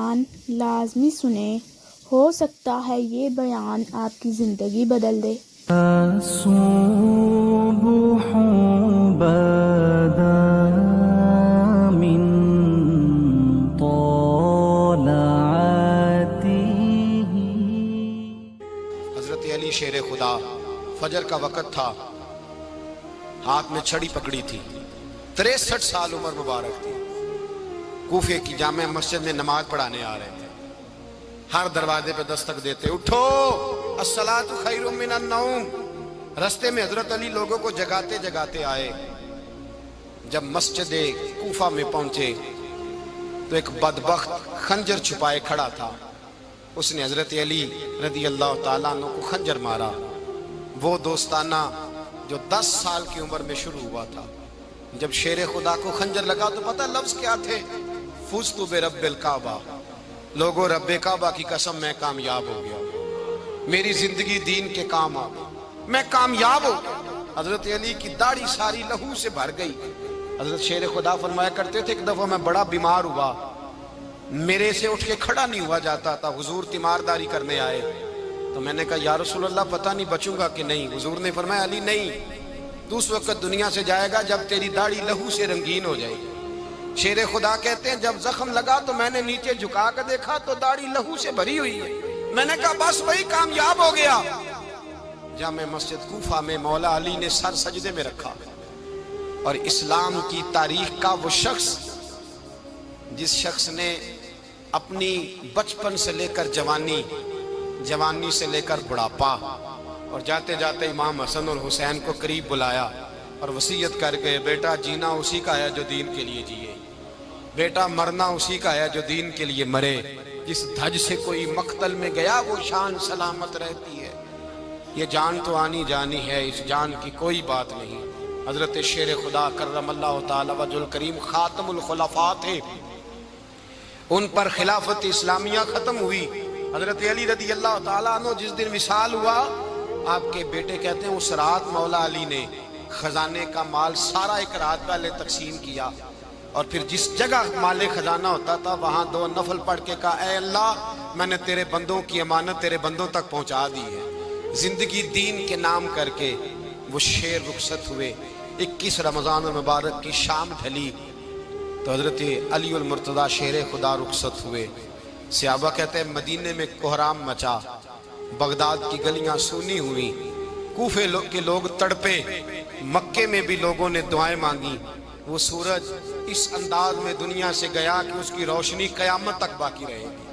بیان لازمی سنیں، ہو سکتا ہے یہ بیان آپ کی زندگی بدل دے۔ الصبح بدا من طلعته۔ حضرت علی شیر خدا، فجر کا وقت تھا، ہاتھ میں چھڑی پکڑی تھی، 63 سال عمر مبارک تھی، کوفے کی جامع مسجد میں نماز پڑھانے آ رہے تھے۔ ہر دروازے پہ دستک دیتے، اٹھو الصلاۃ خیر من النوم۔ رستے میں حضرت علی لوگوں کو جگاتے جگاتے آئے۔ جب مسجد کوفہ میں پہنچے تو ایک بدبخت خنجر چھپائے کھڑا تھا، اس نے حضرت علی رضی اللہ تعالیٰ عنہ کو خنجر مارا۔ وہ دوستانہ جو 10 سال کی عمر میں شروع ہوا تھا، جب شیر خدا کو خنجر لگا تو پتہ لفظ کیا تھے؟ فزت برب الکعبہ، لوگوں رب کعبہ کی قسم میں کامیاب ہو گیا، میری زندگی دین کے کام آ گئی، میں کامیاب ہو گیا۔ حضرت علی کی داڑھی ساری لہو سے بھر گئی۔ حضرت شیر خدا فرمایا کرتے تھے ایک دفعہ میں بڑا بیمار ہوا، میرے سے اٹھ کے کھڑا نہیں ہوا جاتا تھا، حضور تیمارداری کرنے آئے تو میں نے کہا یا رسول اللہ پتہ نہیں بچوں گا کہ نہیں۔ حضور نے فرمایا علی نہیں، تو اس وقت دنیا سے جائے گا جب تیری داڑھی لہو سے رنگین ہو جائے گی۔ شیر خدا کہتے ہیں جب زخم لگا تو میں نے نیچے جھکا کر دیکھا تو داڑھی لہو سے بھری ہوئی ہے، میں نے کہا بس وہی کامیاب ہو گیا۔ جامع مسجد کوفہ میں مولا علی نے سر سجدے میں رکھا، اور اسلام کی تاریخ کا وہ شخص جس شخص نے اپنی بچپن سے لے کر جوانی، جوانی سے لے کر بڑھاپا، اور جاتے جاتے امام حسن اور حسین کو قریب بلایا اور وصیت کر گئے بیٹا جینا اسی کا ہے جو دین کے لیے جیے، بیٹا مرنا اسی کا ہے جو دین کے لیے مرے، جس دھج سے کوئی مقتل میں گیا وہ شان سلامت رہتی ہے، یہ جان تو آنی جانی ہے، اس جان کی کوئی بات نہیں۔ حضرت شیر خدا کرم اللہ تعالی وجہ الکریم خاتم الخلفاء تھے، ان پر خلافت اسلامیہ ختم ہوئی۔ حضرت علی رضی اللہ تعالیٰ عنہ جس دن وصال ہوا، آپ کے بیٹے کہتے ہیں اس رات مولا علی نے خزانے کا مال سارا ایک رات پہلے تقسیم کیا، اور پھر جس جگہ مال خزانہ ہوتا تھا وہاں 2 نفل پڑھ کے کہا اے اللہ میں نے تیرے بندوں کی امانت تیرے بندوں تک پہنچا دی ہے۔ زندگی دین کے نام کر کے وہ شیر رخصت ہوئے۔ 21 رمضان المبارک کی شام ڈھلی تو حضرت علی المرتضیٰ شیر خدا رخصت ہوئے۔ صحابہ کہتے ہیں مدینے میں کوہرام مچا، بغداد کی گلیاں سونی ہوئی، کوفے کے لوگ تڑپے، مکے میں بھی لوگوں نے دعائیں مانگی۔ وہ سورج اس انداز میں دنیا سے گیا کہ اس کی روشنی قیامت تک باقی رہے گی،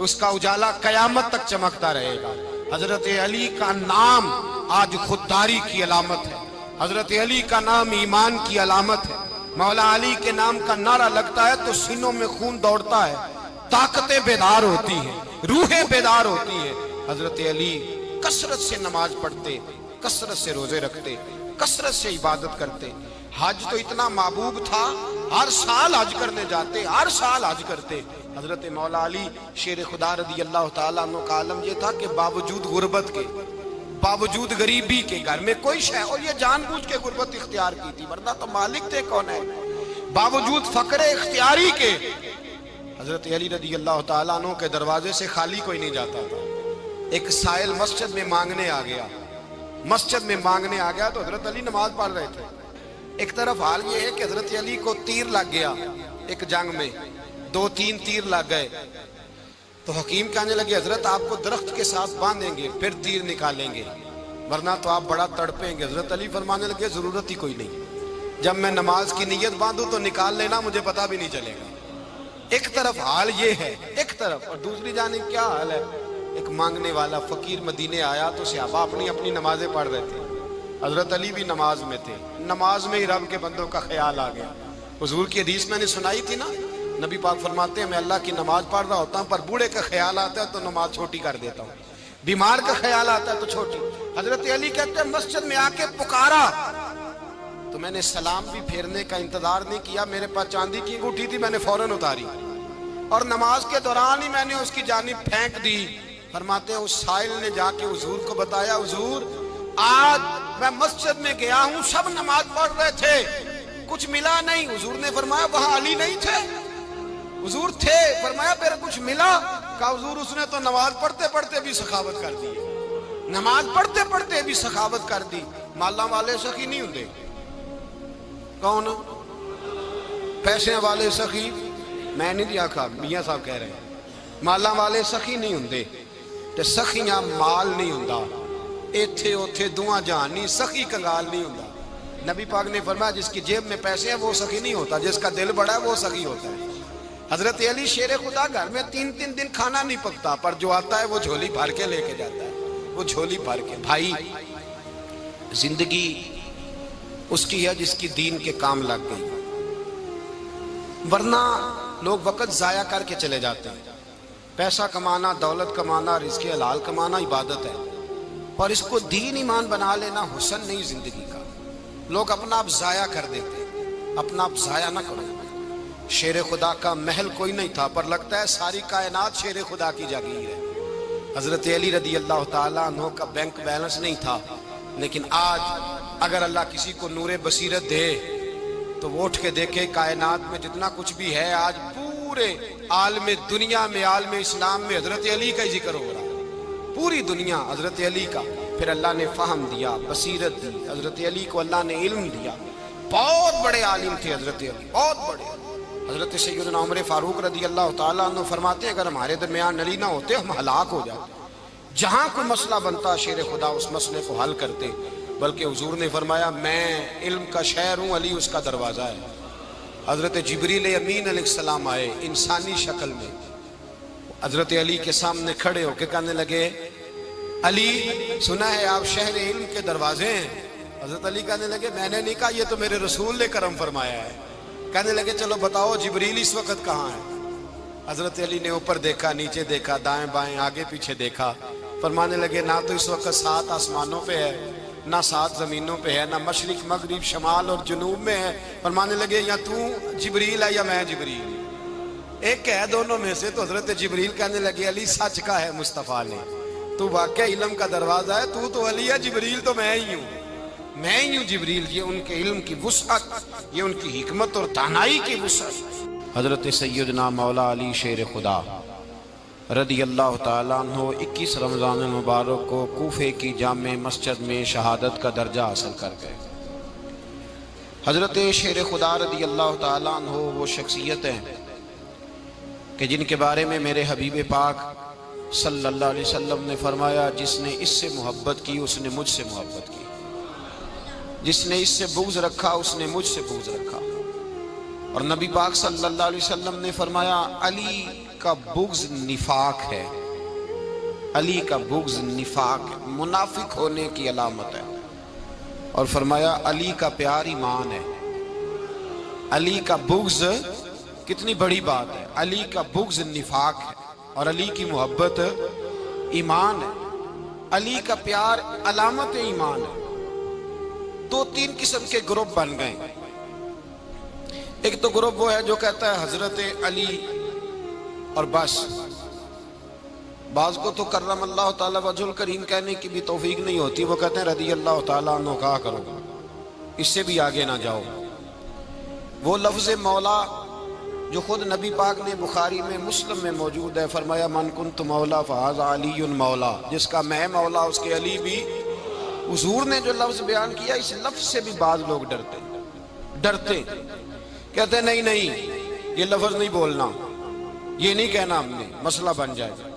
اس کا اجالا قیامت تک چمکتا رہے گا۔ حضرت علی کا نام آج خودداری کی علامت ہے، حضرت علی کا نام ایمان کی علامت ہے۔ مولا علی کے نام کا نعرہ لگتا ہے تو سینوں میں خون دوڑتا ہے، طاقتیں بیدار ہوتی ہیں، روحیں بیدار ہوتی ہیں۔ حضرت علی کثرت سے نماز پڑھتے، کثرت سے روزے رکھتے، کثرت سے عبادت کرتے۔ حج تو اتنا محبوب تھا، ہر سال حج کرنے جاتے، ہر سال حج کرتے۔ حضرت مولا علی شیر خدا رضی اللہ تعالیٰ عنہ کا عالم یہ تھا کہ باوجود غربت کے، باوجود غریبی کے، گھر میں کوئی شے، اور یہ جان بوجھ کے غربت اختیار کی تھی ورنہ تو مالک تھے کون ہے، باوجود فقر اختیاری کے حضرت علی رضی اللہ تعالیٰ عنہ کے دروازے سے خالی کوئی نہیں جاتا تھا۔ ایک سائل مسجد میں مانگنے آ گیا، مسجد میں مانگنے آ گیا تو حضرت علی نماز پڑھ رہے تھے۔ ایک طرف حال یہ ہے کہ حضرت علی کو تیر لگ گیا، ایک جنگ میں 2-3 تیر لگ گئے تو حکیم کہنے لگے حضرت آپ کو درخت کے ساتھ باندھیں گے پھر تیر نکالیں گے ورنہ تو آپ بڑا تڑپیں گے۔ حضرت علی فرمانے لگے ضرورت ہی کوئی نہیں، جب میں نماز کی نیت باندھوں تو نکال لینا، مجھے پتہ بھی نہیں چلے گا۔ ایک طرف حال یہ ہے، ایک طرف، اور دوسری جانب کیا حال ہے؟ ایک مانگنے والا فقیر مدینے آیا تو صحابہ اپنی اپنی نمازیں پڑھ رہے تھے، حضرت علی بھی نماز میں تھے۔ نماز میں ہی رب کے بندوں کا خیال آ گیا۔ حضور کی حدیث میں نے سنائی تھی نا، نبی پاک فرماتے ہیں میں اللہ کی نماز پڑھ رہا ہوتا ہوں پر بوڑھے کا خیال آتا ہے تو نماز چھوٹی کر دیتا ہوں، بیمار کا خیال آتا ہے تو چھوٹی۔ حضرت علی کہتے ہیں مسجد میں آ کے پکارا تو میں نے سلام بھی پھیرنے کا انتظار نہیں کیا، میرے پاس چاندی کی انگوٹھی تھی، میں نے فوراً اتاری اور نماز کے دوران ہی میں نے اس کی جانب پھینک دی۔ فرماتے ہیں اس سائل نے جا کے حضور کو بتایا حضور آج میں مسجد میں گیا ہوں، سب نماز پڑھ رہے تھے، کچھ ملا نہیں۔ حضور نے فرمایا وہاں علی نہیں تھے؟ حضور تھے، فرمایا پھر کچھ ملا؟ کہا حضور اس نے تو نماز پڑھتے پڑھتے بھی سخاوت کر دی، نماز پڑھتے پڑھتے بھی سخاوت کر دی۔ مالاں والے سخی نہیں ہوندے؟ کون؟ پیسے والے سخی؟ میں نہیں دیا کہا، میاں صاحب کہہ رہے ہیں مالاں والے سخی نہیں ہوندے، تے سخیاں مال نہیں ہوندا، ایتھے اوتھے دعا جہان نہیں، سخی کنگال نہیں ہوندا۔ نبی پاک نے فرمایا جس کی جیب میں پیسے ہیں وہ سخی نہیں ہوتا، جس کا دل بڑا ہے وہ سخی ہوتا ہے۔ حضرت علی شیر خدا گھر میں 3 دن کھانا نہیں پکتا، پر جو آتا ہے وہ جھولی بھر کے لے کے جاتا ہے، وہ جھولی بھر کے۔ بھائی زندگی اس کی ہے جس کی دین کے کام لگ گئی، ورنہ لوگ وقت ضائع کر کے چلے جاتے ہیں۔ پیسہ کمانا، دولت کمانا، رزق حلال کمانا عبادت ہے، پر اس کو دین ایمان بنا لینا حسن نہیں زندگی کا۔ لوگ اپنا آپ ضائع کر دیتے، اپنا آپ ضائع نہ کرو۔ شیر خدا کا محل کوئی نہیں تھا، پر لگتا ہے ساری کائنات شیر خدا کی جاگیر ہے۔ حضرت علی رضی اللہ تعالیٰ عنہ کا بینک بیلنس نہیں تھا، لیکن آج اگر اللہ کسی کو نور بصیرت دے تو وہ اٹھ کے دیکھے کائنات میں جتنا کچھ بھی ہے، آج پورے عالم دنیا میں، عالم اسلام میں حضرت علی کا ہی ذکر ہو رہا ہے، پوری دنیا حضرت علی کا۔ پھر اللہ نے فہم دیا، بصیرت دی، حضرت علی کو اللہ نے علم دیا۔ بہت بڑے عالم تھے حضرت علی، بہت بڑے۔ حضرت سیدنا عمر فاروق رضی اللہ تعالیٰ عنہ فرماتے ہیں اگر ہمارے درمیان علی نہ ہوتے ہم ہلاک ہو جاتے، جہاں کوئی مسئلہ بنتا شیر خدا اس مسئلے کو حل کرتے، بلکہ حضور نے فرمایا میں علم کا شہر ہوں، علی اس کا دروازہ ہے۔ حضرت جبریل امین علیہ السلام آئے انسانی شکل میں، حضرت علی کے سامنے کھڑے ہو کے کہنے لگے علی سنا ہے آپ شہر علم کے دروازے ہیں؟ حضرت علی کہنے لگے میں نے نہیں کہا، یہ تو میرے رسول نے کرم فرمایا ہے۔ کہنے لگے چلو بتاؤ جبریل اس وقت کہاں ہے؟ حضرت علی نے اوپر دیکھا، نیچے دیکھا، دائیں بائیں آگے پیچھے دیکھا، فرمانے لگے نہ تو اس وقت 7 آسمانوں پہ ہے، نہ 7 زمینوں پہ ہے، نہ مشرق مغرب شمال اور جنوب میں ہے۔ فرمانے لگے یا تو جبریل ہے یا میں جبریل، ایک ہے دونوں میں سے۔ تو حضرت جبریل کہنے لگے علی سچ کا ہے مصطفیٰ نے، تو واقعہ علم کا دروازہ ہے، تو علی ہے، جبریل تو میں ہی ہوں، میں ہی ہوں جبریل۔ یہ ان کے علم کی وسعت، یہ ان کی حکمت اور دانائی کی وسعت۔ حضرت سیدنا مولا علی شیر خدا رضی اللہ تعالیٰ عنہ 21 رمضان المبارک کو کوفے کی جامع مسجد میں شہادت کا درجہ حاصل کر گئے۔ حضرت شیر خدا رضی اللہ تعالیٰ عنہ وہ شخصیت ہیں کہ جن کے بارے میں میرے حبیب پاک صلی اللہ علیہ وسلم نے فرمایا جس نے اس سے محبت کی اس نے مجھ سے محبت کی، جس نے اس سے بغض رکھا اس نے مجھ سے بغض رکھا۔ اور نبی پاک صلی اللہ علیہ وسلم نے فرمایا علی کا بغض نفاق ہے، علی کا بغض نفاق منافق ہونے کی علامت ہے۔ اور فرمایا علی کا پیار ایمان ہے، علی کا بغض کتنی بڑی بات ہے، علی کا بغض نفاق ہے اور علی کی محبت ایمان ہے، علی کا پیار علامت ایمان ہے۔ 2-3 قسم کے گروپ بن گئے۔ ایک تو گروپ وہ ہے جو کہتا ہے حضرت علی اور بس، بعض کو تو کرم اللہ تعالیٰ وجہ الکریم کہنے کی بھی توفیق نہیں ہوتی، وہ کہتے ہیں رضی اللہ تعالیٰ عنہ کہا کرو، اس سے بھی آگے نہ جاؤ۔ وہ لفظ مولا جو خود نبی پاک نے بخاری میں مسلم میں موجود ہے، فرمایا من کنت مولا فہذا علی مولا، جس کا میں مولا اس کے علی بھی۔ حضور نے جو لفظ بیان کیا اس لفظ سے بھی بعض لوگ ڈرتے کہتے ہیں نہیں یہ لفظ نہیں بولنا، یہ نہیں کہنا ہم نے، مسئلہ بن جائے گا۔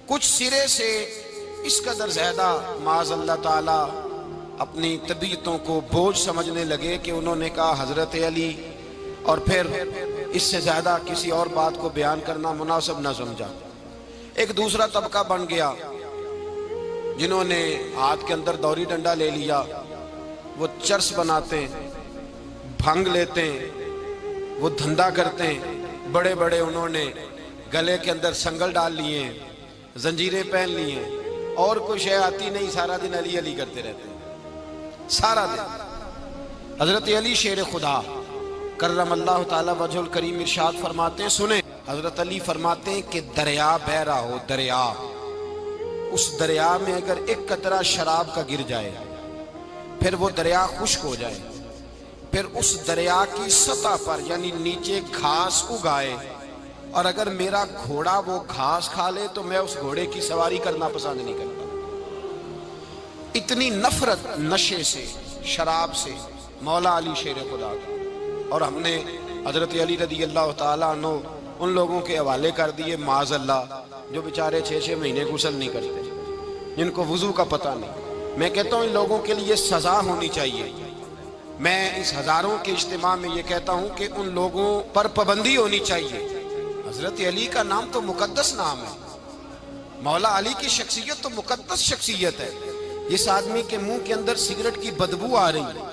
کچھ سرے سے اس قدر زیادہ معاذ اللہ تعالی اپنی طبیعتوں کو بوجھ سمجھنے لگے کہ انہوں نے کہا حضرت علی، اور پھر اس سے زیادہ کسی اور بات کو بیان کرنا مناسب نہ سمجھا۔ ایک دوسرا طبقہ بن گیا جنہوں نے ہاتھ کے اندر دوری ڈنڈا لے لیا، وہ چرس بناتے ہیں، بھنگ لیتے ہیں، وہ دھندا کرتے ہیں، بڑے بڑے انہوں نے گلے کے اندر سنگل ڈال لیے ہیں، زنجیریں پہن لی ہیں، اور کوئی شے آتی نہیں، سارا دن علی علی کرتے رہتے ہیں سارا دن۔ حضرت علی شیر خدا کرم اللہ تعالی وجہ الکریم ارشاد فرماتے ہیں، سنیں، حضرت علی فرماتے ہیں کہ دریا بہ رہا ہو، دریا، اس دریا میں اگر ایک قطرہ شراب کا گر جائے پھر وہ دریا خشک ہو جائے، پھر اس دریا کی سطح پر یعنی نیچے گھاس اگائے اور اگر میرا گھوڑا وہ گھاس کھا لے تو میں اس گھوڑے کی سواری کرنا پسند نہیں کرتا. اتنی نفرت نشے سے، شراب سے مولا علی شیر خدا کا. اور ہم نے حضرت علی رضی اللہ تعالیٰ عنہ ان لوگوں کے حوالے کر دیے معاذ اللہ جو بیچارے 6 مہینے غسل نہیں کرتے، جن کو وضو کا پتہ نہیں. میں کہتا ہوں ان لوگوں کے لیے سزا ہونی چاہیے. میں اس ہزاروں کے اجتماع میں یہ کہتا ہوں کہ ان لوگوں پر پابندی ہونی چاہیے. حضرت علی کا نام تو مقدس نام ہے، مولا علی کی شخصیت تو مقدس شخصیت ہے. جس آدمی کے منہ کے اندر سگریٹ کی بدبو آ رہی ہے،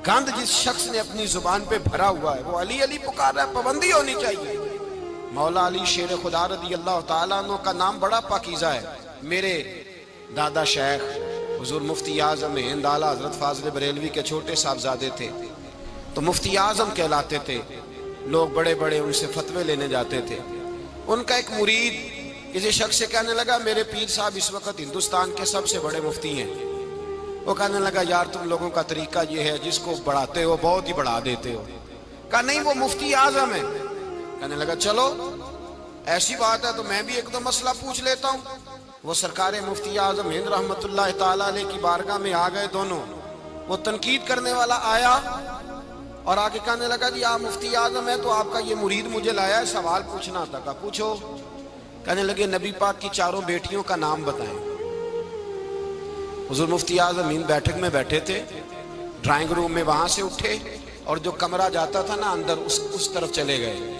گند جس شخص نے اپنی زبان پہ بھرا ہوا ہے، وہ علی علی پکار رہا ہے. پابندی ہونی چاہیے. مولا علی شیر خدا رضی اللہ تعالیٰ عنہ کا نام بڑا پاکیزہ ہے. میرے دادا شیخ حضور مفتی اعظم ہند اعلیٰ حضرت فاضل بریلوی کے چھوٹے صاحبزادے تھے، تو مفتی اعظم کہلاتے تھے. لوگ بڑے بڑے ان سے فتوے لینے جاتے تھے. ان کا ایک مرید کسی شخص سے کہنے لگا میرے پیر صاحب اس وقت ہندوستان کے سب سے بڑے مفتی ہیں. وہ کہنے لگا یار تم لوگوں کا طریقہ یہ ہے جس کو بڑھاتے ہو بہت ہی بڑھا دیتے ہو. کہا نہیں وہ مفتی اعظم ہے. کہنے لگا چلو ایسی بات ہے تو میں بھی ایک دو مسئلہ پوچھ لیتا ہوں. وہ سرکار مفتی اعظم ہند رحمت اللہ تعالیٰ علیہ کی بارگاہ میں آ گئے دونوں. وہ تنقید کرنے والا آیا اور آگے کہنے لگا جی آپ مفتی اعظم ہے تو آپ کا یہ مرید مجھے لایا ہے سوال پوچھنا تھا. کہا پوچھو. کہنے لگے نبی پاک کی 4 بیٹیوں کا نام بتائیں. حضور مفتی اعظم ہند بیٹھک میں بیٹھے تھے، ڈرائنگ روم میں، وہاں سے اٹھے اور جو کمرہ جاتا تھا نا اندر اس طرف چلے گئے.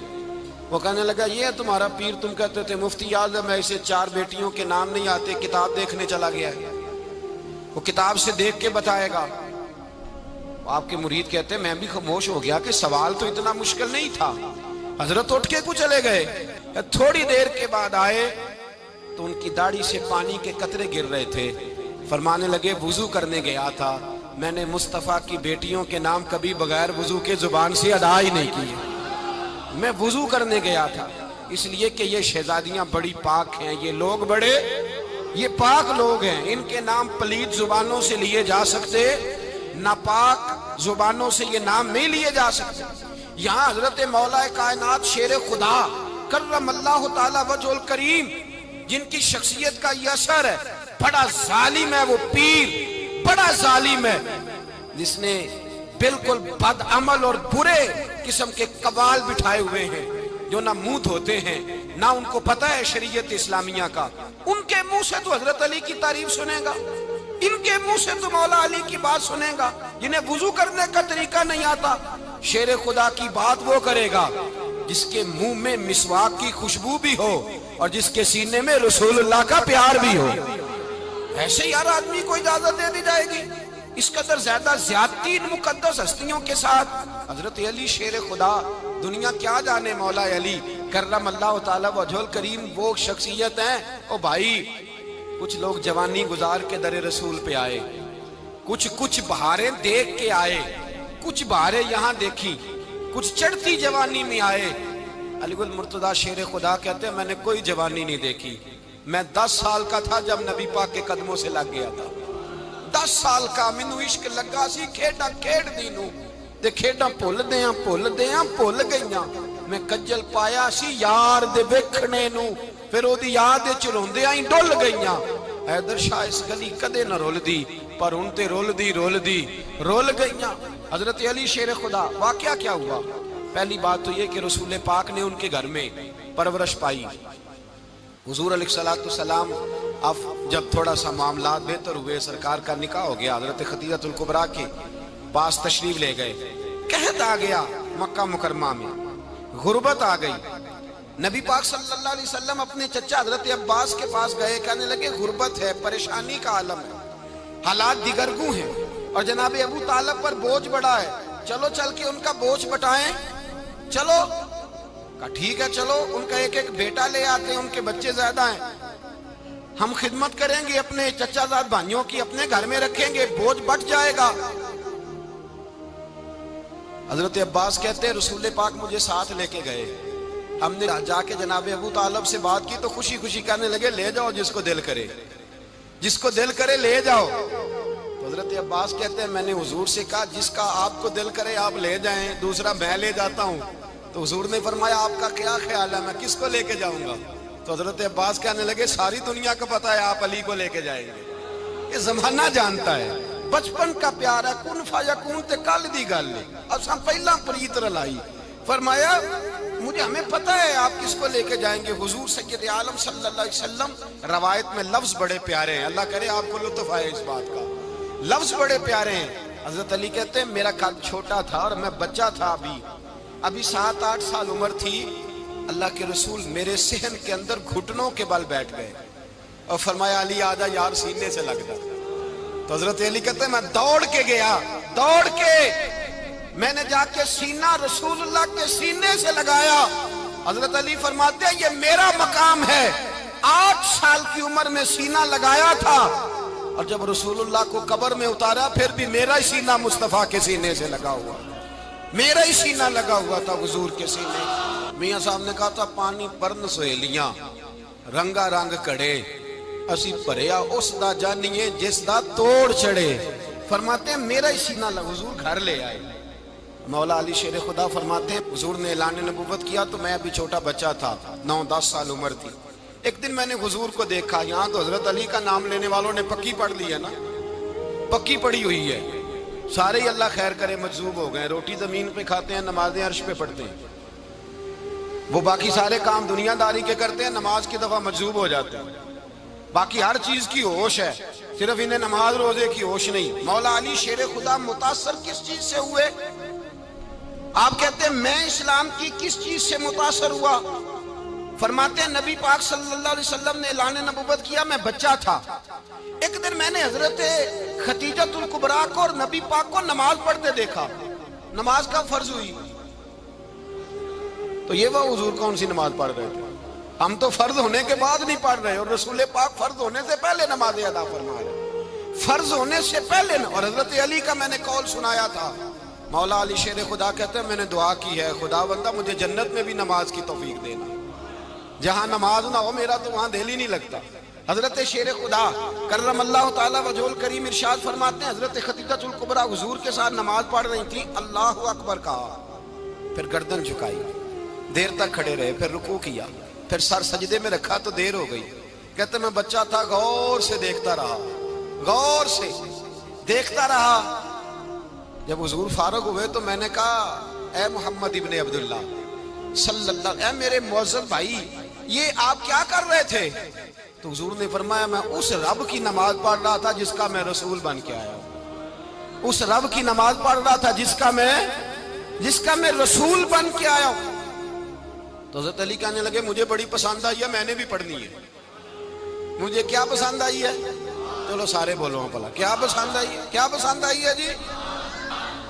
وہ کہنے لگا یہ ہے تمہارا پیر، تم کہتے تھے مفتی اعظم ہے، اسے 4 بیٹیوں کے نام نہیں آتے، کتاب دیکھنے چلا گیا ہے، وہ کتاب سے دیکھ کے بتائے گا. آپ کے مرید کہتے ہیں میں بھی خاموش ہو گیا کہ سوال تو اتنا مشکل نہیں تھا. حضرت اٹھ کے کو چلے گئے. تھوڑی دیر کے بعد آئے تو ان کی داڑھی سے پانی کے قطرے گر رہے تھے. فرمانے لگے وضو کرنے گیا تھا، میں نے مصطفیٰ کی بیٹیوں کے نام کبھی بغیر وضو کے زبان سے ادا ہی نہیں کیے. میں وضو کرنے گیا تھا اس لیے کہ یہ شہزادیاں بڑی پاک ہیں، یہ لوگ بڑے یہ پاک لوگ ہیں، ان کے نام پلید زبانوں سے لیے جا سکتے، ناپاک زبانوں سے یہ نام نہیں لیے جا سکتے. یہاں حضرت مولا کائنات شیر خدا کرم اللہ تعالی وجہ الکریم جن کی شخصیت کا یہ اثر ہے، بڑا ظالم ہے وہ پیر، بڑا ظالم ہے جس نے بالکل بد عمل اور برے قسم کے قوال بٹھائے ہوئے ہیں، جو نہ منہ دھوتے ہیں نہ ان کو پتہ ہے شریعت اسلامیہ کا. ان کے منہ سے تو حضرت علی کی تعریف سنے گا، ان کے منہ سے تو مولا علی کی بات سنے گا. جنہیں وضو کرنے کا طریقہ نہیں آتا، شیر خدا کی بات وہ کرے گا جس کے منہ میں مسواک کی خوشبو بھی ہو اور جس کے سینے میں رسول اللہ کا پیار بھی ہو. ایسے یار آدمی کو اجازت دے دی جائے گی؟ اس قدر زیادہ زیادتی ان مقدس ہستیوں کے ساتھ. حضرت علی شیر خدا، دنیا کیا جانے مولا علی کرم اللہ تعالی وجہ الکریم وہ شخصیت ہیں. او بھائی کچھ لوگ جوانی گزار کے در رسول پہ آئے، کچھ بہاریں دیکھ کے آئے، کچھ بہاریں یہاں دیکھی، کچھ چڑھتی جوانی میں آئے. علی گل مرتضیٰ شیر خدا کہتے ہیں میں نے کوئی جوانی نہیں دیکھی. میں 10 سال کا تھا جب نبی پاک کے قدموں سے لگ گیا تھا. 10 سال کا مینوں عشق لگا سی، کھیڈا کھیڈ دی نو تے کھیڈاں بھول گئیاں. میں کجل پایا سی یار دے ویکھنے نو، پھر او دی یاد وچ روندیاں ہی ڈل گئیاں. حیدر شاہ اس گلی کدے نہ رول دی پر ان تے رول گئیاں. حضرت علی شیر خدا واقعہ کیا ہوا؟ پہلی بات تو یہ کہ رسول پاک نے ان کے گھر میں پرورش پائی. حضور علیہ السلام اب جب تھوڑا سا معاملات بہتر ہوئے، سرکار کا نکاح ہو گیا، حضرت خدیجہ الکبریٰ کے پاس تشریف لے گئے. قحط آ گیا مکہ مکرمہ میں، غربت آ گئی. نبی پاک صلی اللہ علیہ وسلم اپنے چچا حضرت عباس کے پاس گئے، کہنے لگے غربت ہے، پریشانی کا عالم ہے، حالات دیگرگوں ہیں اور جناب ابو طالب پر بوجھ بڑا ہے، چلو چل کے ان کا بوجھ بٹائیں. چلو کہا ٹھیک ہے چلو، ان کا ایک بیٹا لے آتے ہیں، ان کے بچے زیادہ ہیں، ہم خدمت کریں گے اپنے چچا زاد بھائیوں کی، اپنے گھر میں رکھیں گے، بوجھ بٹ جائے گا. حضرت عباس کہتے ہیں رسول پاک مجھے ساتھ لے کے گئے. ہم نے جا کے جناب ابو طالب سے بات کی تو خوشی خوشی کہنے لگے لے جاؤ جس کو دل کرے لے جاؤ. حضرت عباس کہتے ہیں میں نے حضور سے کہا جس کا آپ کو دل کرے آپ لے جائیں، دوسرا میں لے جاتا ہوں. تو حضور نے فرمایا آپ کا کیا خیال ہے میں کس کو لے کے جاؤں گا؟ تو حضرت عباس کہنے لگے ساری دنیا کو پتا ہے آپ علی کو لے کے جائیں گے، یہ زمانہ جانتا ہے، بچپن کا پیار ہے، کن فیکون تے کل دی گل نہیں، اب ہم پہلا پریت رلائی۔ فرمایا ہمیں پتا ہے آپ کس کو لے کے جائیں گے، حضور سید عالم صلی اللہ علیہ وسلم۔ روایت میں لفظ بڑے پیارے ہیں، اللہ کرے آپ کو لطف آئے اس بات کا، لفظ بڑے پیارے ہیں۔ حضرت علی کہتے ہیں میرا قد چھوٹا تھا اور میں بچہ تھا، ابھی 7-8 سال عمر تھی، اللہ کے رسول میرے صحن کے اندر گھٹنوں کے بل بیٹھ گئے اور فرمایا علی آجا یار سینے سے لگ جا۔ تو حضرت علی کہتے ہیں میں دوڑ کے گیا، دوڑ کے میں نے جا کے سینہ رسول اللہ کے سینے سے لگایا۔ حضرت علی فرماتے ہیں یہ میرا مقام ہے، 8 سال کی عمر میں سینہ لگایا تھا اور جب رسول اللہ کو قبر میں اتارا پھر بھی میرا ہی سینہ مصطفیٰ کے سینے سے لگا ہوا، میرا ہی سینہ لگا ہوا تھا حضور کے سینے۔ میاں صاحب نے کہا تھا پانی پرن سہیلیاں رنگا رنگ کڑے، اسی پریا اس دا جانیے جس دا توڑ چڑے۔ فرماتے ہیں میرا ہی سینہ لگا، حضور گھر لے آئے۔ مولا علی شیر خدا فرماتے ہیں حضور نے اعلان نبوت کیا تو میں ابھی چھوٹا بچہ تھا، 9-10 سال عمر تھی۔ ایک دن میں نے حضور کو دیکھا، یہاں تو حضرت علی کا نام لینے والوں نے پکی پڑھ لی ہے نا، پکی پڑھی ہوئی ہے، سارے ہی اللہ خیر کرے مجذوب ہو گئے، روٹی زمین پہ کھاتے ہیں، نمازیں عرش پہ پڑھتے ہیں، وہ باقی سارے کام دنیا داری کے کرتے ہیں، نماز کی دفعہ مجذوب ہو جاتے ہیں، باقی ہر چیز کی ہوش ہے، صرف انہیں نماز روزے کی ہوش نہیں۔ مولا علی شیر خدا متاثر کس چیز سے ہوئے؟ آپ کہتے ہیں میں اسلام کی کس چیز سے متاثر ہوا؟ فرماتے ہیں نبی پاک صلی اللہ علیہ وسلم نے اعلان نبوت کیا، میں بچہ تھا، ایک دن میں نے حضرت خدیجۃ الکبریٰ کو اور نبی پاک کو نماز پڑھتے دیکھا، نماز کا فرض ہوئی، تو یہ وہ حضور کون سی نماز پڑھ رہے تھے؟ ہم تو فرض ہونے کے بعد نہیں پڑھ رہے، اور رسول پاک فرض ہونے سے پہلے نماز ادا فرما رہے، فرض ہونے سے پہلے۔ اور حضرت علی کا میں نے قول سنایا تھا، مولا علی شیر خدا کہتے ہیں میں نے دعا کی ہے خدا بندہ مجھے جنت میں بھی نماز کی توفیق دینا، جہاں نماز نہ ہو میرا تو وہاں دل ہی نہیں لگتا۔ حضرت شیر خدا کرم اللہ تعالیٰ وجہ الکریم ارشاد فرماتے ہیں حضرت خدیجۃ الکبریٰ حضور کے ساتھ نماز پڑھ رہی تھی، اللہ اکبر کہا، پھر گردن جھکائی، دیر تک کھڑے رہے، پھر رکوع کیا، پھر سر سجدے میں رکھا تو دیر ہو گئی۔ کہتے میں بچہ تھا، غور سے دیکھتا رہا، غور سے دیکھتا رہا۔ جب حضور فارغ ہوئے تو میں نے کہا اے محمد ابن عبداللہ صلی اللہ، اے میرے معزز بھائی یہ آپ کیا کر رہے تھے؟ تو حضور نے فرمایا میں اس رب کی نماز پڑھ رہا تھا جس کا میں رسول بن کے آیا ہوں، اس رب کی نماز پڑھ رہا تھا جس کا میں رسول بن کے آیا ہوں۔ تو حضرت علی کہنے لگے مجھے بڑی پسند آئی ہے، میں نے بھی پڑھنی ہے۔ مجھے کیا پسند آئی ہے؟ چلو سارے بولو پلا کیا پسند آئی ہے؟ کیا پسند آئی ہے جی؟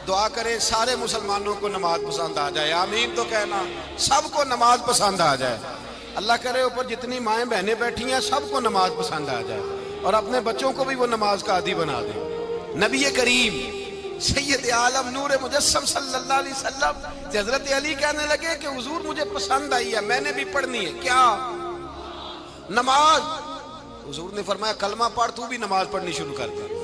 دعا کرے سارے مسلمانوں کو نماز پسند آ جائے، آمین تو کہنا، سب کو نماز پسند آ جائے۔ اللہ کرے اوپر جتنی مائیں بہنیں بیٹھی ہیں سب کو نماز پسند آ جائے، اور اپنے بچوں کو بھی وہ نماز کا عادی بنا دیں۔ نبی کریم سید عالم نور مجسم صلی اللہ علیہ وسلم سے حضرت علی کہنے لگے کہ حضور مجھے پسند آئی ہے، میں نے بھی پڑھنی ہے۔ کیا؟ نماز۔ حضور نے فرمایا کلمہ پڑھ، تو بھی نماز پڑھنی شروع کر دے۔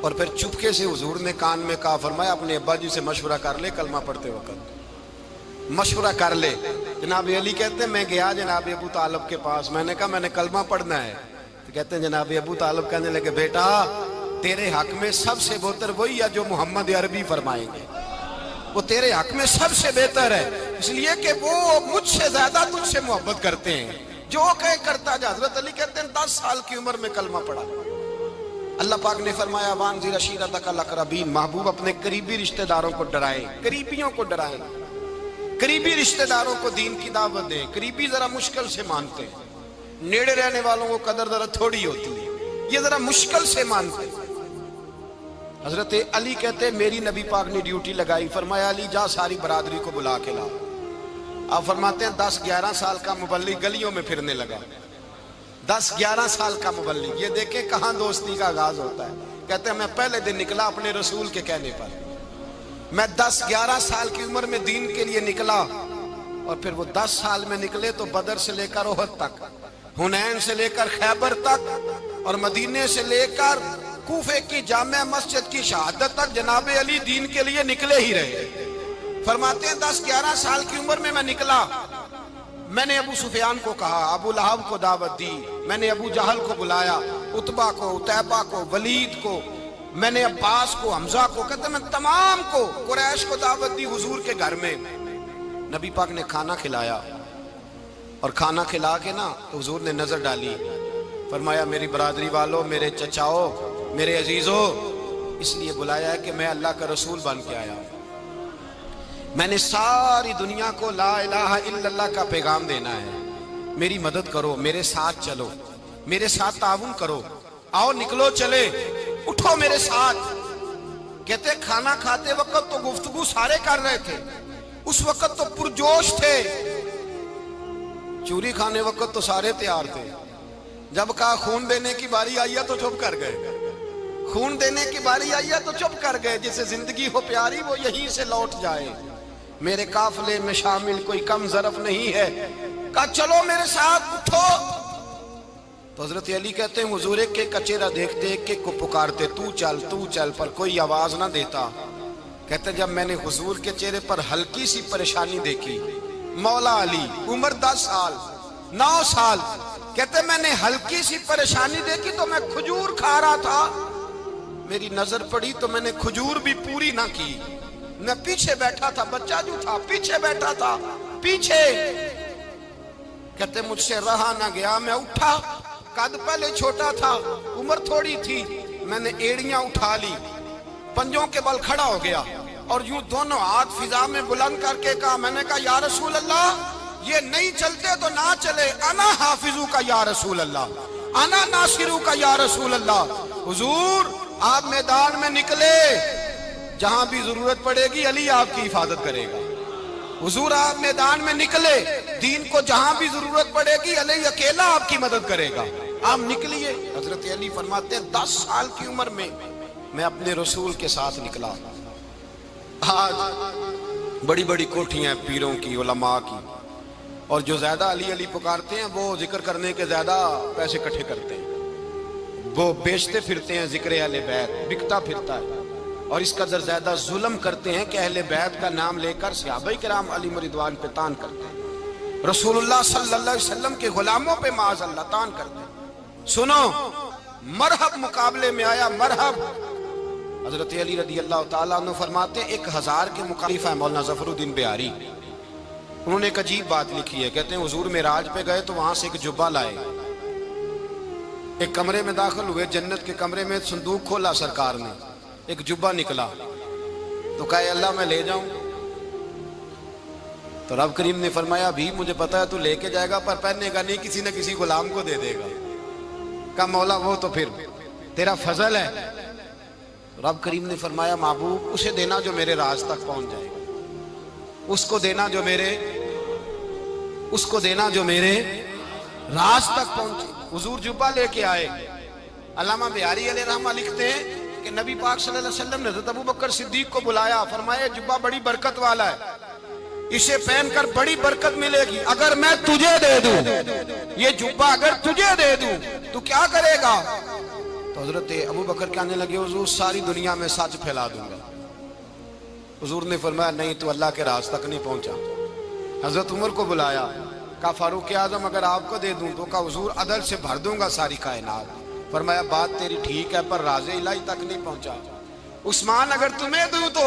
اور پھر چپکے سے حضور نے کان میں کہا، فرمایا اپنے ابا جی سے مشورہ کر لے کلمہ پڑھتے وقت، مشورہ کر لے۔ جناب علی کہتے ہیں میں گیا جناب ابو طالب کے پاس، میں نے کہا میں نے کلمہ پڑھنا ہے، تو کہتے ہیں جناب ابو طالب کہنے لگے بیٹا تیرے حق میں سب سے بہتر وہی ہے جو محمد عربی فرمائیں گے، وہ تیرے حق میں سب سے بہتر ہے، اس لیے کہ وہ مجھ سے زیادہ تجھ سے محبت کرتے ہیں، جو کہے کرتا جا۔ حضرت علی کہتے ہیں 10 سال کی عمر میں کلمہ پڑھا۔ اللہ پاک نے فرمایا وانذر عشیرتک الاقربین، محبوب اپنے قریبی رشتہ داروں کو ڈرائیں، قریبیوں کو ڈرائیں، قریبی رشتہ داروں کو دین کی دعوت دیں۔ قریبی ذرا مشکل سے مانتے ہیں، نیڑے رہنے والوں کو قدر ذرا تھوڑی ہوتی ہے، یہ ذرا مشکل سے مانتے ہیں۔ حضرت علی کہتے ہیں میری نبی پاک نے ڈیوٹی لگائی، فرمایا علی جا ساری برادری کو بلا کے لا۔ آپ فرماتے ہیں 10-11 سال کا مبلغ گلیوں میں پھرنے لگا، 10-11 سال کا مبلغ۔ یہ دیکھیں کہاں دوستی کا آغاز ہوتا ہے۔ کہتے ہیں میں پہلے دن نکلا اپنے رسول کے کہنے پر، میں 10-11 سال کی عمر میں دین کے لیے نکلا، اور پھر وہ 10 سال میں نکلے تو بدر سے لے کر احد تک، حنین سے لے کر خیبر تک، اور مدینے سے لے کر کوفے کی جامع مسجد کی شہادت تک جناب علی دین کے لیے نکلے ہی رہے۔ فرماتے ہیں 10-11 سال کی عمر میں نکلا. میں نے ابو سفیان کو کہا, ابو لہب کو دعوت دی, میں نے ابو جہل کو بلایا, عتبہ کو, عتیبہ کو, ولید کو, میں نے عباس کو, حمزہ کو, کہتے میں تمام کو, قریش کو دعوت دی حضور کے گھر میں. نبی پاک نے کھانا کھلایا, اور کھانا کھلا کے نا تو حضور نے نظر ڈالی, فرمایا میری برادری والوں, میرے چچاؤ, میرے عزیزوں, اس لیے بلایا ہے کہ میں اللہ کا رسول بن کے آیا ہوں. میں نے ساری دنیا کو لا الہ الا اللہ کا پیغام دینا ہے. میری مدد کرو, میرے ساتھ چلو, میرے ساتھ تعاون کرو, آؤ نکلو چلے, اٹھو میرے ساتھ. کہتے کھانا کھاتے وقت تو گفتگو سارے کر رہے تھے, اس وقت تو پرجوش تھے. چوری کھانے وقت تو سارے تیار تھے. جب کہا خون دینے کی باری آئی ہے تو چپ کر گئے. خون دینے کی باری آئی ہے تو چپ کر گئے. جسے زندگی ہو پیاری وہ یہیں سے لوٹ جائے. میرے قافلے میں شامل کوئی کم ظرف نہیں ہے. کہا چلو میرے ساتھ, اٹھو. تو حضرت علی کہتے ہیں حضور ایک ایک کا چہرہ دیکھتے, ایک ایک کو پکارتے, تو چل, پر کوئی آواز نہ دیتا. کہتے جب میں نے حضور کے چہرے پر ہلکی سی پریشانی دیکھی, مولا علی عمر 10 سال 9 سال, کہتے میں نے ہلکی سی پریشانی دیکھی تو میں کھجور کھا رہا تھا, میری نظر پڑی تو میں نے کھجور بھی پوری نہ کی. میں پیچھے بیٹھا تھا, بچہ جو تھا پیچھے بیٹھا تھا, پیچھے. کہتے مجھ سے رہا نہ گیا, میں اٹھا. قد پہلے چھوٹا تھا, عمر تھوڑی تھی, میں نے ایڑیاں اٹھا لی, پنجوں کے بل کھڑا ہو گیا, اور یوں دونوں ہاتھ فضا میں بلند کر کے کہا, میں نے کہا یا رسول اللہ یہ نہیں چلتے تو نہ چلے, انا حافظو کا یا رسول اللہ, انا ناصرو کا یا رسول اللہ. حضور آپ میدان میں نکلے, جہاں بھی ضرورت پڑے گی علی آپ کی حفاظت کرے گا. حضور آپ میدان میں نکلے, دین کو جہاں بھی ضرورت پڑے گی علی اکیلا آپ کی مدد کرے گا. آپ نکلیے. حضرت علی فرماتے ہیں 10 سال کی عمر میں اپنے رسول کے ساتھ نکلا. آج بڑی بڑی کوٹھیاں پیروں کی, علماء کی, اور جو زیادہ علی علی پکارتے ہیں وہ ذکر کرنے کے زیادہ پیسے اکٹھے کرتے ہیں, وہ بیچتے پھرتے ہیں ذکر اہل بیت, بکتا پھرتا ہے, اور اس قدر زیادہ ظلم کرتے ہیں کہ اہل بیت کا نام لے کر صحابہ کرام علی رضوان پہ تان کرتے ہیں, رسول اللہ صلی اللہ علیہ وسلم کے غلاموں پہ معاذ اللہ تان کرتے ہیں. سنو, مرحب مقابلے میں آیا, مرحب. حضرت علی رضی اللہ تعالیٰ عنہ فرماتے ہیں 1000 کے مخالف ہے مولانا ظفر الدین بہاری, انہوں نے ایک عجیب بات لکھی ہے. کہتے ہیں حضور معراج پہ گئے تو وہاں سے ایک جبہ لائے, ایک کمرے میں داخل ہوئے, جنت کے کمرے میں صندوق کھولا سرکار نے, ایک جبہ نکلا, تو کہا اے اللہ میں لے جاؤں. تو رب کریم نے فرمایا بھی مجھے پتا ہے تو لے کے جائے گا, پر پہننے کا نہیں, کسی نہ کسی غلام کو دے دے گا. کہا مولا وہ تو پھر تیرا فضل ہے. رب کریم نے فرمایا محبوب اسے دینا جو میرے راز تک پہنچ جائے گا, اس کو دینا جو میرے راز تک پہنچے. حضور جبہ لے کے آئے. علامہ بہاری علیہ رحمہ لکھتے ہیں کہ نبی پاک صلی اللہ علیہ وسلم نے حضرت ابوبکر صدیق کو بلایا, فرمایا جبہ بڑی برکت والا ہے, اسے پہن کر بڑی برکت ملے گی. اگر میں تجھے دے دوں, یہ جبہ اگر تجھے دے دوں تو کیا کرے گا؟ تو حضرت ابوبکر کہنے لگے حضور ساری دنیا میں سچ پھیلا دوں گا. حضور نے فرمایا نہیں, تو اللہ کے راز تک نہیں پہنچا. حضرت عمر کو بلایا, کہا فاروق اعظم اگر آپ کو دے دوں تو کہا حضور عدل سے بھر دوں گا ساری کائنات. فرمایا بات تیری ٹھیک ہے, پر راز الہی تک نہیں پہنچا. عثمان اگر تمہیں دوں تو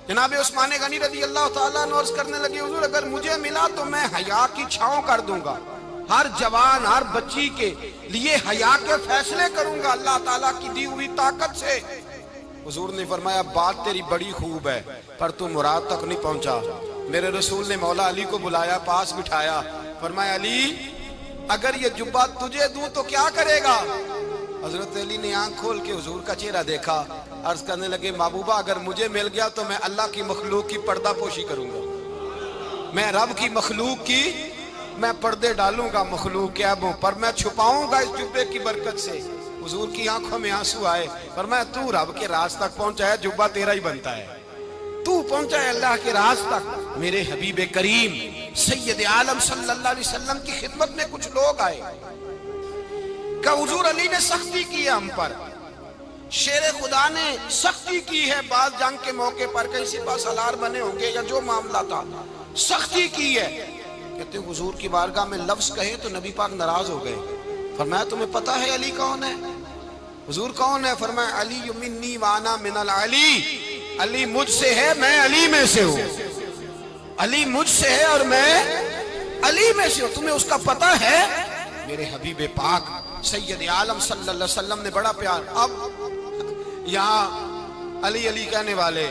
جناب عثمان غنی رضی اللہ تعالیٰ عنہ عرض کرنے لگے حضور اگر مجھے ملا تو میں حیا کی چھاؤں کر دوں گا, ہر جوان ہر بچی کے لیے حیا کے فیصلے کروں گا اللہ تعالیٰ کی دی ہوئی طاقت سے. حضور نے فرمایا بات تیری بڑی خوب ہے, پر تو مراد تک نہیں پہنچا. میرے رسول نے مولا علی کو بلایا, پاس بٹھایا, فرمایا علی اگر یہ جبہ تجھے دوں تو کیا کرے گا؟ حضرت علی نے آنکھ کھول کے حضور کا چہرہ دیکھا, عرض کرنے لگے محبوبہ اگر مجھے مل گیا تو میں اللہ کی مخلوق کی پردہ پوشی کروں گا, میں رب کی مخلوق کی میں پردے ڈالوں گا مخلوق کے عیبوں پر, میں چھپاؤں گا اس جبے کی برکت سے. حضور کی آنکھوں میں آنسو آئے, فرمایا تو رب کے راز تک پہنچا ہے, جبہ تیرا ہی بنتا ہے, تو پہنچا ہے اللہ کے راز تک. میرے حبیب کریم سید عالم صلی اللہ علیہ وسلم کی خدمت میں کچھ لوگ آئے, کہ حضور علی نے سختی کی ہے ہم پر, شیر خدا نے سختی کی ہے بعض جنگ کے موقع پر، کسی پاس سالار بنے ہوں گے یا جو معاملہ تھا، سختی کی ہے. کہتے ہیں حضور کی بارگاہ میں لفظ کہے تو نبی پاک ناراض ہو گئے. فرمایا تمہیں پتا ہے علی کون ہے؟ حضور کون ہے؟ فرمایا علی منی وانا من العلی، علی مجھ سے ہے میں علی میں سے ہوں. علی مجھ سے ہے اور میں علی میں سے ہوں. تمہیں اس کا پتہ ہے؟ میرے حبیب پاک سید عالم صلی اللہ علیہ وسلم نے بڑا پیار. اب یہاں علی علی کہنے والے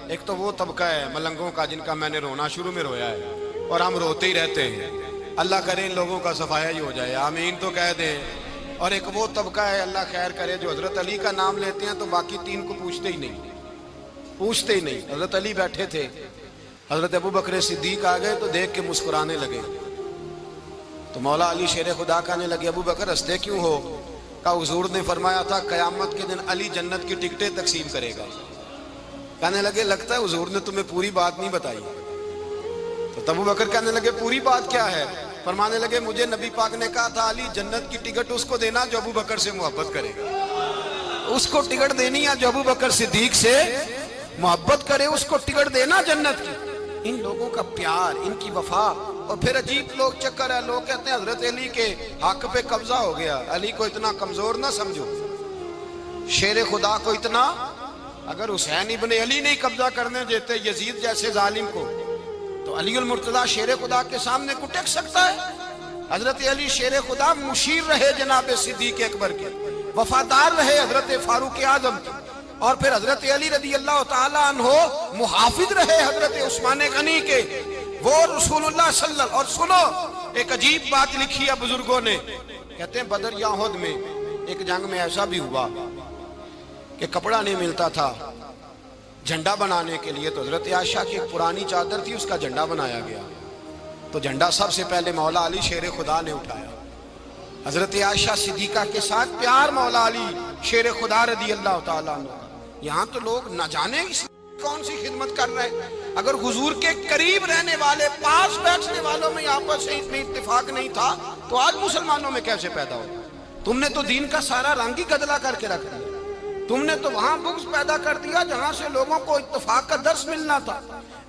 ایک تو وہ طبقہ ہے ملنگوں کا جن کا میں نے رونا شروع میں رویا ہے اور ہم روتے ہی رہتے ہیں. اللہ کرے ان لوگوں کا صفایا ہی ہو جائے، آمین تو کہہ دیں. اور ایک وہ طبقہ ہے اللہ خیر کرے جو حضرت علی کا نام لیتے ہیں تو باقی تین کو پوچھتے ہی نہیں. حضرت علی بیٹھے تھے، حضرت ابو بکر صدیق آ گئے تو دیکھ کے مسکرانے لگے. تو مولا علی شیر خدا کہنے لگے ابو بکر ہنستے کیوں ہو؟ کہا حضور نے فرمایا تھا قیامت کے دن علی جنت کی ٹکٹیں تقسیم کرے گا. کہنے لگے لگتا ہے حضور نے تمہیں پوری بات نہیں بتائی. تو ابو بکر کہنے لگے پوری بات کیا ہے؟ فرمانے لگے مجھے نبی پاک نے کہا تھا علی جنت کی ٹکٹ اس کو دینا جو ابو بکر سے محبت کرے گا. اس کو ٹکٹ دینی ہے جو ابو بکر صدیق سے محبت کرے، اس کو ٹکٹ دینا جنت کی. ان لوگوں کا پیار، ان کی وفا. اور پھر عجیب لوگ چکر ہے، لوگ کہتے ہیں حضرت علی کے حق پہ قبضہ ہو گیا. علی کو اتنا کمزور نہ سمجھو، شیر خدا کو اتنا. اگر حسین ابن علی نہیں قبضہ کرنے دیتے یزید جیسے ظالم کو تو علی المرتضیٰ شیر خدا کے سامنے کو ٹک سکتا ہے؟ حضرت علی شیر خدا مشیر رہے جناب صدیق اکبر کے، وفادار رہے حضرت فاروق اعظم کے، اور پھر حضرت علی رضی اللہ تعالیٰ عنہ محافظ رہے حضرت عثمان غنی کے. وہ رسول اللہ صلی اللہ. اور سنو ایک عجیب بات لکھی ہے بزرگوں نے، کہتے ہیں بدر یا احد میں ایک جنگ میں ایسا بھی ہوا کہ کپڑا نہیں ملتا تھا جھنڈا بنانے کے لیے، تو حضرت عائشہ کی ایک پرانی چادر تھی، اس کا جھنڈا بنایا گیا. تو جھنڈا سب سے پہلے مولا علی شیر خدا نے اٹھایا. حضرت عائشہ صدیقہ کے ساتھ پیار مولا علی شیر خدا رضی اللہ تعالیٰ عنہ. یہاں تو لوگ نہ جانے کون سی خدمت کر رہے ہیں. اگر حضور کے قریب رہنے والے پاس بیٹھنے والوں میں آپس سے اتنی اتفاق نہیں تھا تو آج مسلمانوں میں کیسے پیدا ہو؟ تم نے تو دین کا سارا رنگ ہی گدلا کر کے رکھ دیا. تم نے تو وہاں بغض پیدا کر دیا جہاں سے لوگوں کو اتفاق کا درس ملنا تھا،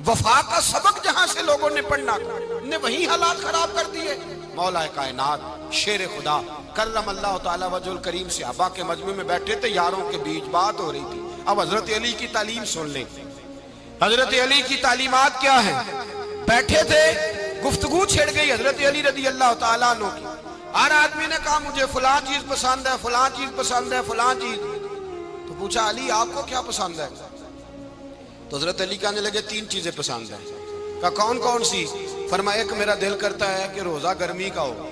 وفا کا سبق جہاں سے لوگوں نے پڑھنا تھا، نے وہی حالات خراب کر دیے. مولا کائنات شیر خدا کرم اللہ تعالیٰ وجہ الکریم صحابہ کے مجمع میں بیٹھے تھے، یاروں کے بیچ بات ہو رہی تھی. اب حضرت علی کی تعلیم سن لیں. حضرت علی کی تعلیمات کیا ہیں؟ بیٹھے تھے، گفتگو چھڑ گئی حضرت علی رضی اللہ تعالیٰ عنہ کی. ہر آدمی نے کہا مجھے فلاں چیز پسند ہے، فلاں چیز پسند ہے، فلاں چیز. تو پوچھا علی آپ کو کیا پسند ہے؟ تو حضرت علی کہنے لگے تین چیزیں پسند ہیں. کہا کون کون سی؟ فرمایا ایک میرا دل کرتا ہے کہ روزہ گرمی کا ہو.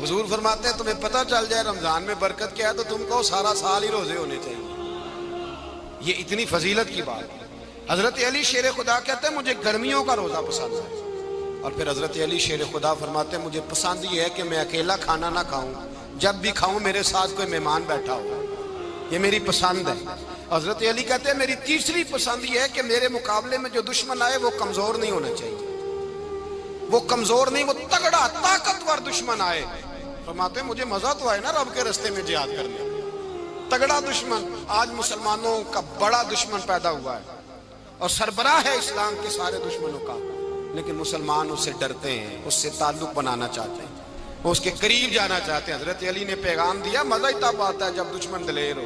حضور فرماتے ہیں تمہیں پتہ چل جائے رمضان میں برکت کیا ہے تو تم کو سارا سال ہی روزے ہونے چاہیے. یہ اتنی فضیلت کی بات ہے. حضرت علی شیر خدا کہتے ہیں مجھے گرمیوں کا روزہ پسند ہے. اور پھر حضرت علی شیر خدا فرماتے ہیں مجھے پسند یہ ہے کہ میں اکیلا کھانا نہ کھاؤں، جب بھی کھاؤں میرے ساتھ کوئی مہمان بیٹھا ہو. یہ میری پسند ہے. حضرت علی کہتے ہیں میری تیسری پسند یہ ہے کہ میرے مقابلے میں جو دشمن آئے وہ کمزور نہیں ہونا چاہیے، وہ کمزور نہیں، وہ تگڑا طاقتور دشمن آئے. فرماتے ہیں مجھے مزہ تو آئے نا رب کے رستے میں جہاد کرنے. تگڑا دشمن. آج مسلمانوں کا بڑا دشمن پیدا ہوا ہے اور سربراہ ہے اسلام کے سارے دشمنوں کا، لیکن مسلمان اس سے ڈرتے ہیں، اس سے تعلق بنانا چاہتے ہیں، وہ اس کے قریب جانا چاہتے ہیں. حضرت علی نے پیغام دیا مزہ ہی تب آتا ہے جب دشمن دلیر ہو،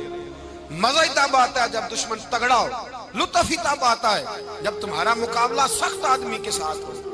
مزہ ہی تب آتا ہے جب دشمن تگڑا ہو، لطف ہی تب آتا ہے جب تمہارا مقابلہ سخت آدمی کے ساتھ ہو.